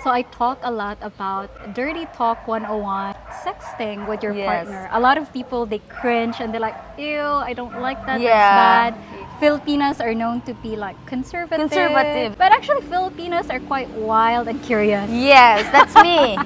So I talk a lot about Dirty Talk 101, sexting with your Yes. partner. A lot of people, they cringe and they're like, ew, I don't like that, Yeah. that's bad. Filipinas are known to be like conservative. Conservative. But actually Filipinas are quite wild and curious. Yes, that's me.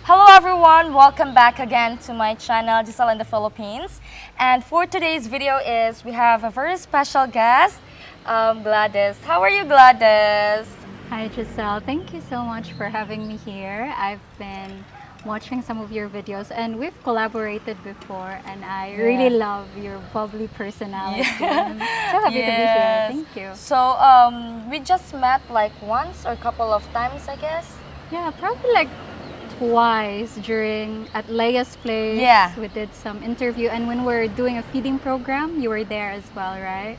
Hello everyone, welcome back again to my channel, Giselle in the Philippines. And for today's video is we have a very special guest, Gladys. How are you, Gladys? Hi Giselle, thank you so much for having me here. I've been watching some of your videos and we've collaborated before and I really love your bubbly personality. I'm so happy to be here. Thank you. So we just met like once or a couple of times, I guess. Yeah, probably like twice during at Leia's place. Yeah. We did some interview and when we're doing a feeding program, you were there as well, right?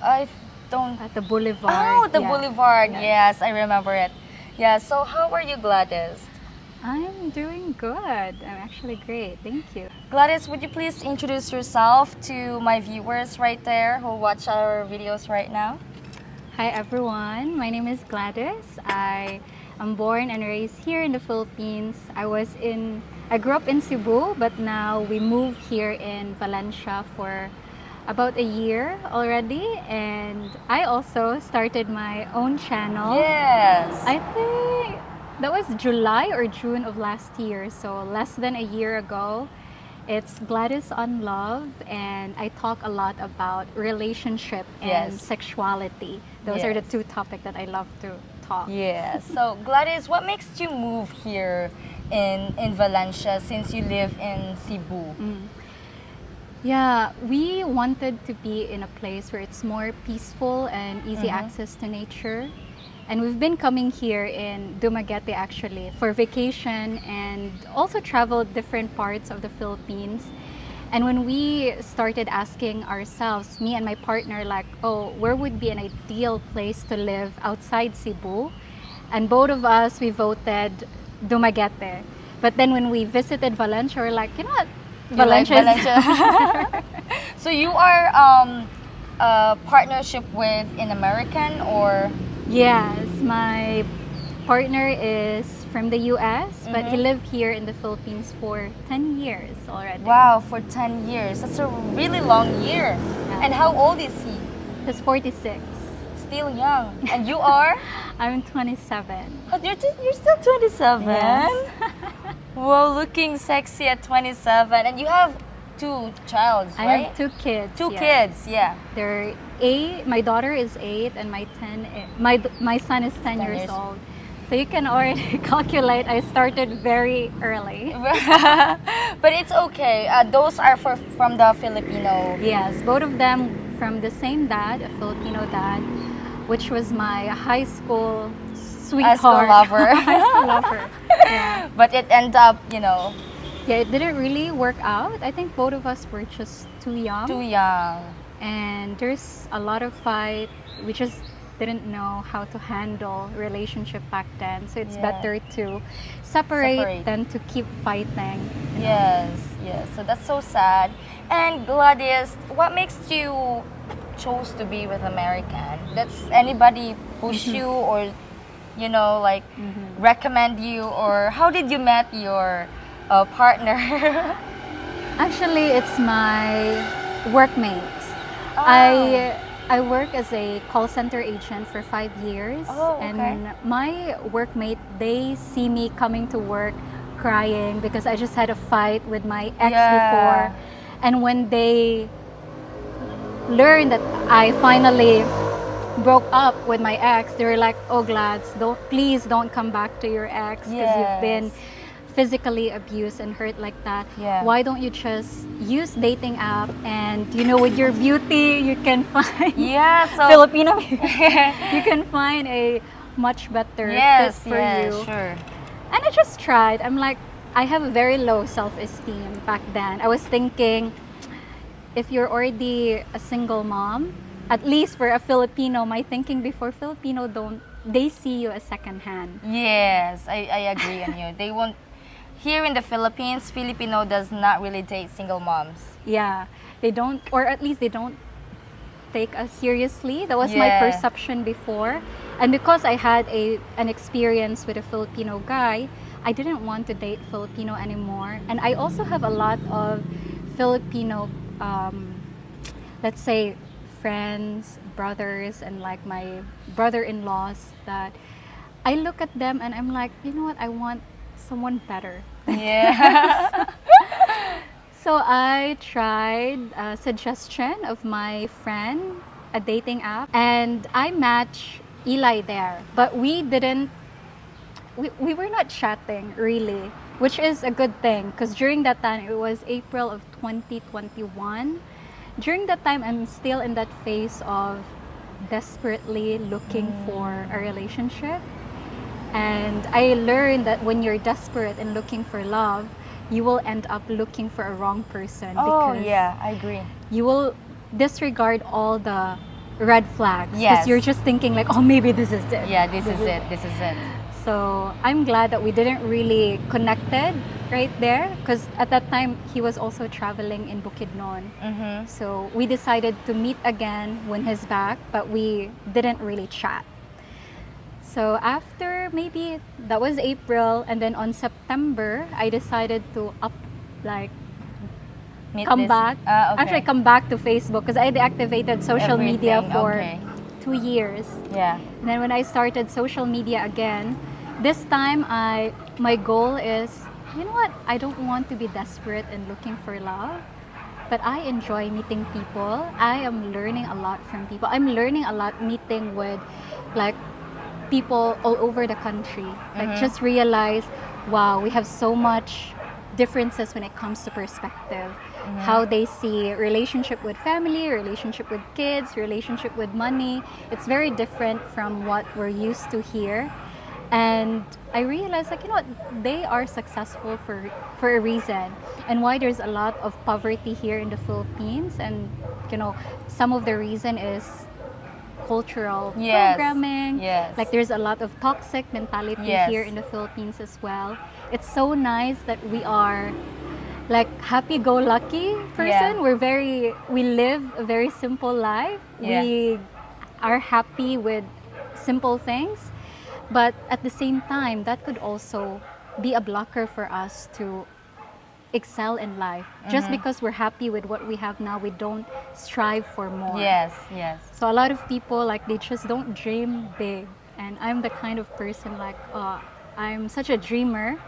I don't. At the Boulevard. Oh, the yeah. Boulevard. Yeah. Yes, I remember it. Yeah. So how are you, Gladys? I'm doing good. I'm actually great. Thank you. Gladys, would you please introduce yourself to my viewers right there who watch our videos right now? Hi everyone, my name is Gladys. I am born and raised here in the Philippines. I grew up in Cebu, but now we moved here in Valencia for about a year already, and I also started my own channel. Yes. I think that was July or June of last year, so less than a year ago. It's Gladys on Love, and I talk a lot about relationship and Yes. sexuality. Those are the Yes. two topics that I love to talk. Yes. So Gladys, what makes you move here in Valencia since you live in Cebu? Yeah, we wanted to be in a place where it's more peaceful and easy access to nature. And we've been coming here in Dumaguete actually for vacation and also traveled different parts of the Philippines. And when we started asking ourselves, me and my partner, like, oh, where would be an ideal place to live outside Cebu? And both of us, we voted Dumaguete. But then when we visited Valencia, we're like, you know what? You like Valencia is- Valencia? So you are a partnership with an American or? Yes, my partner is from the US, but he lived here in the Philippines for 10 years already. Wow, for 10 years. That's a really long year. Yeah. And how old is he? He's 46. Still young. And you are? I'm 27. Oh, you're still 27? Yes. Well, looking sexy at 27. And you have two childs, I right? have two kids. Two yes. kids, yeah. They're 8. My daughter is 8 and my son is 10 years years. old. So you can already calculate I started very early. But it's okay. Those are from the Filipino. Yes, both of them from the same dad, a Filipino dad, which was my high school sweetheart. High school lover. High school lover. Yeah. But it ended up, Yeah, it didn't really work out. I think both of us were just too young. too young. And there's a lot of fight. We just didn't know how to handle relationship back then. So it's Yeah. better to separate Separate. than to keep fighting. Yes, yes. So that's so sad. And Gladys, what makes you chose to be with American? That's anybody push you or recommend you, or how did you met your partner? Actually, it's my workmates. Oh. I work as a call center agent for 5 years. Oh, okay. And my workmate, they see me coming to work crying because I just had a fight with my ex Yeah. before. And when they learned that I finally broke up with my ex, they were like, oh Glads, please don't come back to your ex because you've been Yes. physically abused and hurt like that. Yeah. Why don't you just use dating app and with your beauty you can find Yeah, so Filipino you can find a much better yes, fit for yes, you. sure. And I just tried. I'm like, I have a very low self-esteem back then. I was thinking, if you're already a single mom, at least for a Filipino, my thinking before Filipino they see you as secondhand. Yes, I agree on you. They won't. Here in the Philippines, Filipino does not really date single moms. Yeah, they don't, or at least they don't take us seriously. That was my Yeah. perception before. And because I had an experience with a Filipino guy, I didn't want to date Filipino anymore. And I also have a lot of Filipino, let's say, friends, brothers, and like my brother-in-laws that I look at them and I'm like, you know what, I want someone better. Yeah. So I tried a suggestion of my friend, a dating app, and I matched Eli there. But we were not chatting really, which is a good thing because during that time, it was April of 2021. During that time, I'm still in that phase of desperately looking for a relationship. And I learned that when you're desperate and looking for love, you will end up looking for a wrong person Oh, because yeah, I agree. you will disregard all the red flags because Yes. you're just thinking like, oh, maybe this is it. Yeah, this is it. This is it. So I'm glad that we didn't really connected right there because at that time he was also traveling in Bukidnon. Mm-hmm. So we decided to meet again when he's back, but we didn't really chat. So after maybe that was April, and then on September I decided to Meet come this- back. Okay. Actually, come back to Facebook because I deactivated social media Everything, for okay. 2 years. Yeah. And then when I started social media again, this time my goal is, you know what? I don't want to be desperate and looking for love, but I enjoy meeting people. I am learning a lot from people. I'm learning a lot meeting with like people all over the country. Like just realize, wow, we have so much differences when it comes to perspective. How they see relationship with family, relationship with kids, relationship with money. It's very different from what we're used to here. And I realized, like, you know what, they are successful for a reason. And why there's a lot of poverty here in the Philippines. And, you know, some of the reason is cultural Yes. programming. Yes. Like there's a lot of toxic mentality Yes. here in the Philippines as well. It's so nice that we are like happy-go-lucky person. Yeah. We live a very simple life. Yeah. We are happy with simple things. But at the same time, that could also be a blocker for us to excel in life. Just because we're happy with what we have now, we don't strive for more. Yes, yes. So a lot of people, like, they just don't dream big. And I'm the kind of person like, I'm such a dreamer.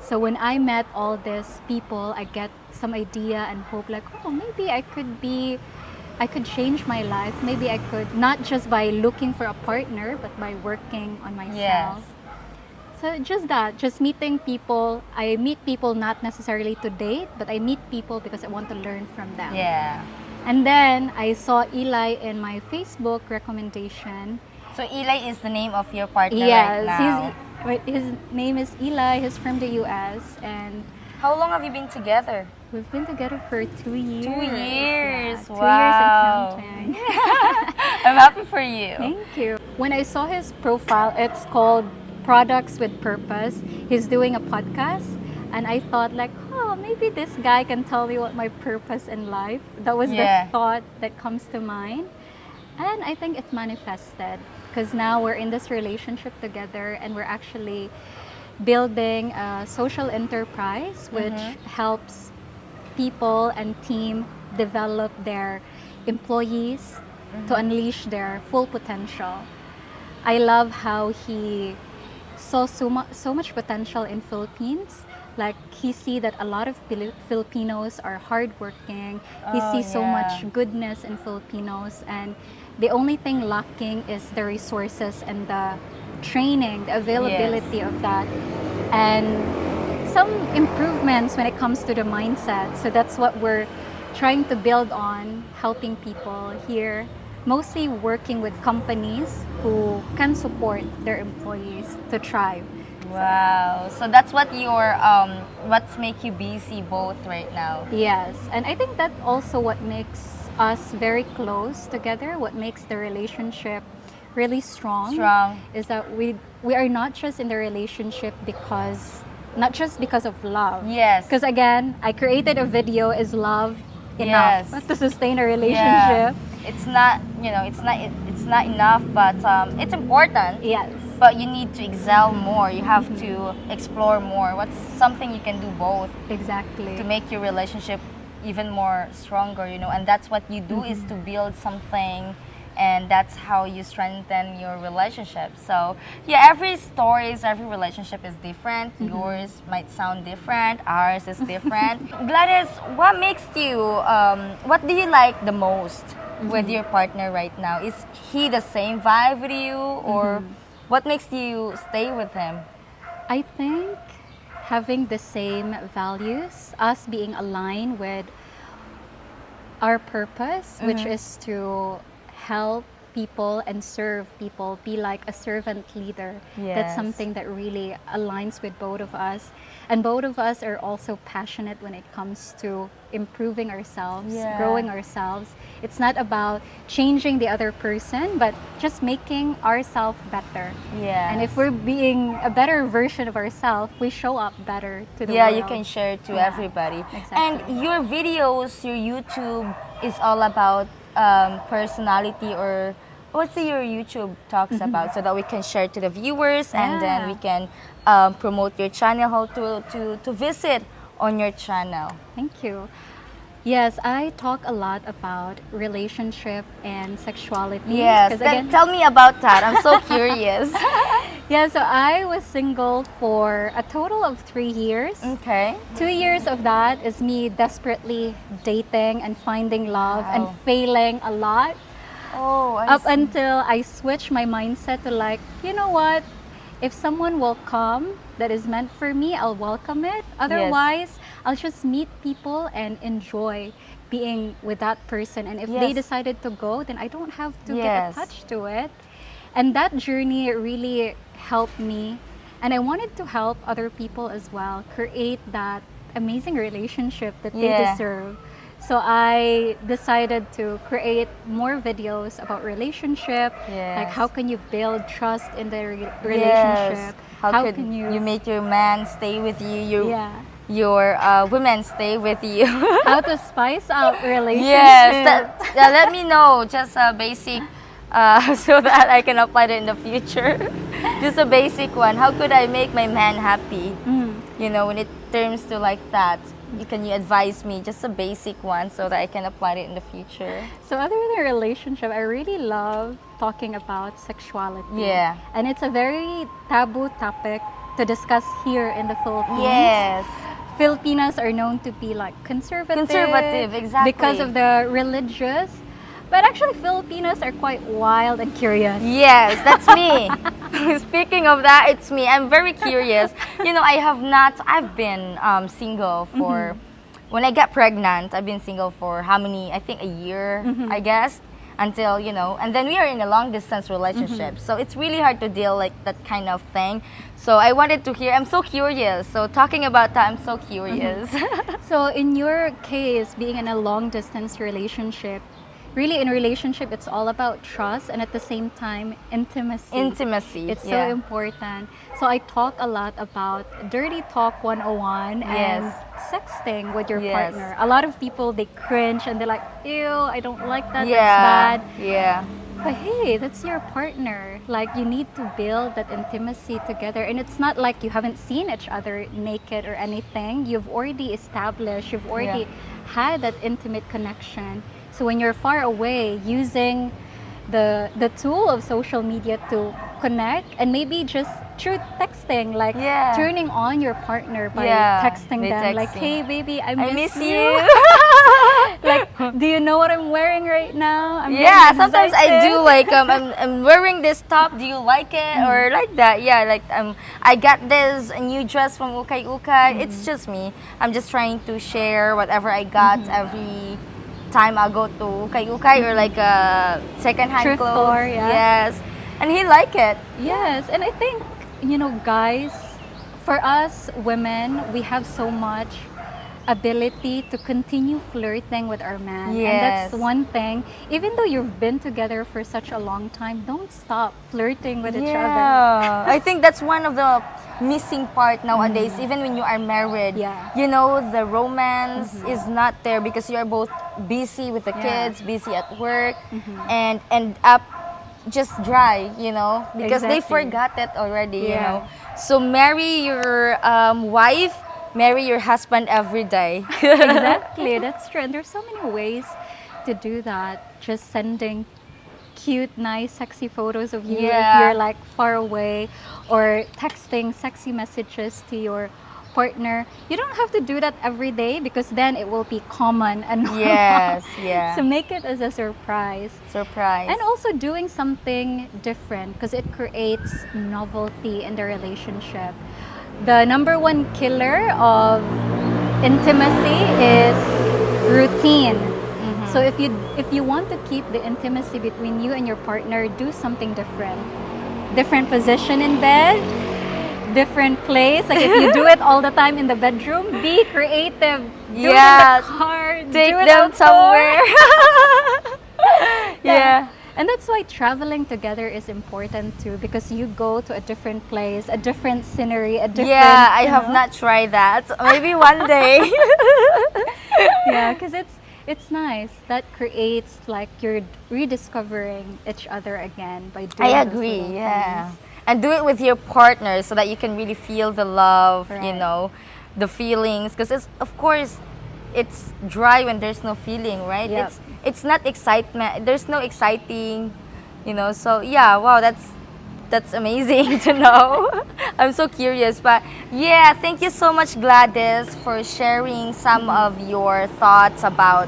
So when I met all these people, I get some idea and hope like, oh, maybe I could change my life. Maybe I could, not just by looking for a partner, but by working on myself. Yes. So just meeting people. I meet people not necessarily to date, but I meet people because I want to learn from them. Yeah. And then I saw Eli in my Facebook recommendation. So Eli is the name of your partner Yes, right now. his name is Eli. He's from the US, and How long have you been together? we've been together for 2 years. 2 years. Yeah, 2 Wow. years and counting. I'm happy for you. Thank you. When I saw his profile, it's called Products with Purpose. He's doing a podcast, and I thought like, oh, maybe this guy can tell me what my purpose in life. That was Yeah. the thought that comes to mind. And I think it manifested because now we're in this relationship together and we're actually building a social enterprise which helps people and team develop their employees to unleash their full potential. I love how he saw so much potential in Philippines. Like he see that a lot of Filipinos are hardworking. He Oh, sees so yeah. much goodness in Filipinos, and the only thing lacking is the resources and the training, the availability of that, and some improvements when it comes to the mindset. So that's what we're trying to build on, helping people here, mostly working with companies who can support their employees to thrive. Wow. So that's what what's make you busy both right now. Yes, and I think that also what makes us very close together, what makes the relationship really strong, Strong. is that we are not just in the relationship not just because of love. Yes. Because again, I created a video, is love enough Yes. to sustain a relationship? Yeah. It's not it's not enough, but it's important. Yes. But you need to excel more. You have to explore more. What's something you can do both Exactly. to make your relationship even more stronger, you know? And that's what you do is to build something, and that's how you strengthen your relationship. So yeah, every stories, every relationship is different. Yours might sound different, ours is different. Gladys, what makes you what do you like the most with your partner right now? Is he the same vibe with you, or what makes you stay with him? I think having the same values, us being aligned with our purpose, which is to help people and serve people, be like a servant leader. That's Yes. something that really aligns with both of us. And both of us are also passionate when it comes to improving ourselves, Yeah. growing ourselves. It's not about changing the other person, but just making ourselves better. Yeah. And if we're being a better version of ourselves, we show up better to the Yeah, world. you can share to Yeah, everybody. exactly. And your videos, your YouTube is all about personality, or what's your YouTube talks about, so that we can share to the viewers, and then we Yeah. can promote your channel, how to visit on your channel. Thank you. Yes, I talk a lot about relationship and sexuality. Yes, 'Cause then tell me about that. I'm so curious. yeah, so I was single for a total of 3 years. Okay. 2 years of that is me desperately dating and finding love and Wow. failing a lot. Oh, I Up see. until I switched my mindset to like, you know what? If someone will come that is meant for me, I'll welcome it. Otherwise, I'll just meet people and enjoy being with that person. And if they Yes. decided to go, then I don't have to get Yes. attached to it. And that journey really helped me. And I wanted to help other people as well, create that amazing relationship that they Yeah. deserve. So I decided to create more videos about relationship, like Yes. how can you build trust in the relationship? Yes. How could you make your man stay with you? Yeah. Your women stay with you. How to spice up relationship? Yes, let me know. Just a basic, so that I can apply it in the future. Just a basic one. How could I make my man happy? You know, when it turns to like that, can you advise me? Just a basic one, so that I can apply it in the future. So other than relationship, I really love talking about sexuality. Yeah. And it's a very taboo topic to discuss here in the Philippines. Yes. Filipinos are known to be like conservative. Conservative, exactly. Because of the religious. But actually, Filipinos are quite wild and curious. Yes, that's me. Speaking of that, it's me. I'm very curious. You know, I've been single for, when I got pregnant, I've been single for how many, I think a year, I guess, until, you know, and then we are in a long distance relationship. So it's really hard to deal like that kind of thing. So I wanted to hear, I'm so curious. So talking about that, I'm so curious. So in your case, being in a long distance relationship, really in relationship, it's all about trust and at the same time, intimacy. Intimacy. It's so important. So I talk a lot about Dirty Talk 101 and Yes. sexting with your Yes. partner. A lot of people, they cringe and they're like, ew, I don't like that, Yeah. that's bad. Yeah. But hey, that's your partner. Like, you need to build that intimacy together. And it's not like you haven't seen each other naked or anything. You've already established, you've already had that intimate connection. So when you're far away, using the tool of social media to connect, and maybe just through texting, like turning on your partner by texting them, like, hey baby, I miss you. Like, do you know what I'm wearing right now? I'm getting sometimes I excited. do like I'm wearing this top. Do you like it, or like that? Yeah, like I got this new dress from Ukay Ukay. It's just me. I'm just trying to share whatever I got every time I go to Ukay Ukay, or like a second-hand Thrift clothes. store, yeah. Yes, and he like it. Yes, and I think, you know, guys, for us women, we have so much ability to continue flirting with our man. And Yes. that's one thing. Even though you've been together for such a long time, don't stop flirting with each other. Yeah, I think that's one of the missing part nowadays. Even when you are married, you know, the romance is not there because you are both busy with the kids, busy at work, and end up just dry, you know, because they Exactly. forgot it already, you Yeah. know. So marry your wife, marry your husband every day. Exactly, that's true. And there's so many ways to do that. Just sending cute, nice, sexy photos of you if you're Yeah. like far away, or texting sexy messages to your partner. You don't have to do that every day because then it will be common and normal. Yes, yeah. So make it as a surprise. Surprise. And also doing something different because it creates novelty in the relationship. The number one killer of intimacy is routine. So if you want to keep the intimacy between you and your partner, do something different. Different position in bed, different place. Like if you do it all the time in the bedroom, be creative. Do it in Yeah. the car. Take do it them outdoors. somewhere. Yeah. And that's why traveling together is important too, because you go to a different place, a different scenery, a different. Yeah, I you have know? not tried that. Maybe one day. Yeah, because it's nice. That creates like you're rediscovering each other again by doing I those agree, little yeah. things. And do it with your partner so that you can really feel the love, you Right. know, the feelings. Because it's, of course, it's dry when there's no feeling, right? Yep. It's not excitement. There's no exciting, you know. So yeah, wow, that's amazing to know. I'm so curious, but yeah, thank you so much, Gladys, for sharing some of your thoughts about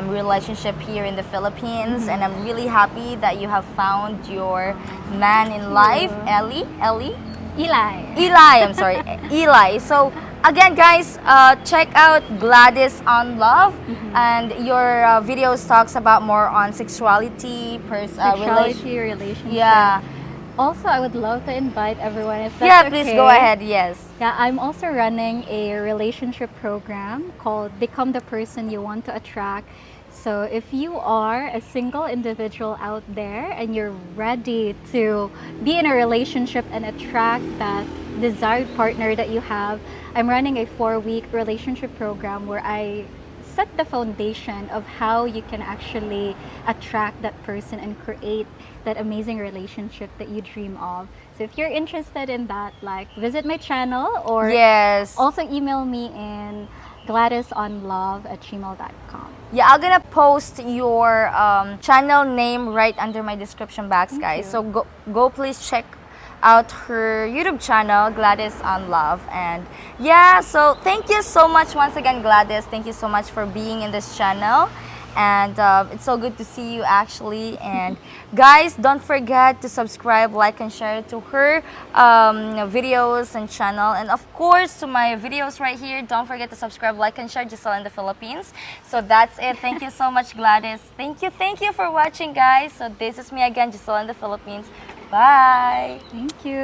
relationship here in the Philippines. And I'm really happy that you have found your man in life, Ellie. Eli, I'm sorry, Eli. So again, guys, check out Gladys on Love, and your videos talks about more on sexuality, Sexuality, relationship. Yeah, Also, I would love to invite everyone if that's yeah. okay. Please go ahead. Yes. Yeah, I'm also running a relationship program called Become the Person You Want to Attract. So if you are a single individual out there and you're ready to be in a relationship and attract that desired partner that you have, I'm running a 4-week relationship program where I set the foundation of how you can actually attract that person and create that amazing relationship that you dream of. So if you're interested in that, like visit my channel or Yes. also email me in gladysonlove@gmail.com. Yeah, I'm gonna post your channel name right under my description box, guys. you. So go please check out her YouTube channel, Gladys on Love. And yeah, so thank you so much once again, Gladys. Thank you so much for being in this channel. And it's so good to see you actually. And guys, don't forget to subscribe, like, and share to her videos and channel. And of course, to my videos right here, don't forget to subscribe, like, and share Giselle in the Philippines. So that's it. Thank you so much, Gladys. Thank you for watching, guys. So this is me again, Giselle in the Philippines. Bye. Thank you.